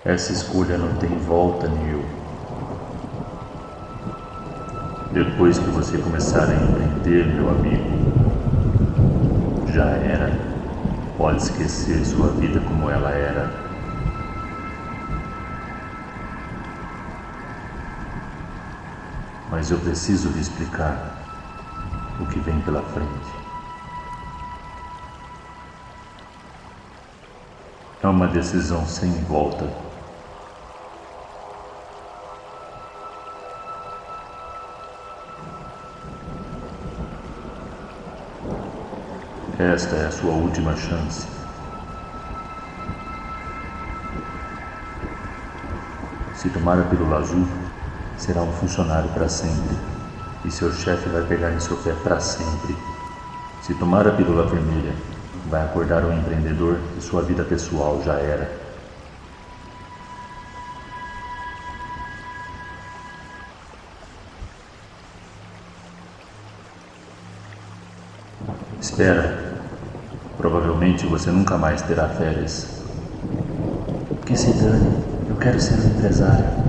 Essa escolha não tem volta, Neil. Depois que você começar a empreender, meu amigo, já era. Pode esquecer sua vida como ela era. Mas eu preciso lhe explicar o que vem pela frente. É uma decisão sem volta. Esta é a sua última chance. Se tomar a pílula azul, será um funcionário para sempre, e seu chefe vai pegar em seu pé para sempre. Se tomar a pílula vermelha, vai acordar um empreendedor e sua vida pessoal já era. Espera. Provavelmente você nunca mais terá férias. Que se dane, eu quero ser um empresário.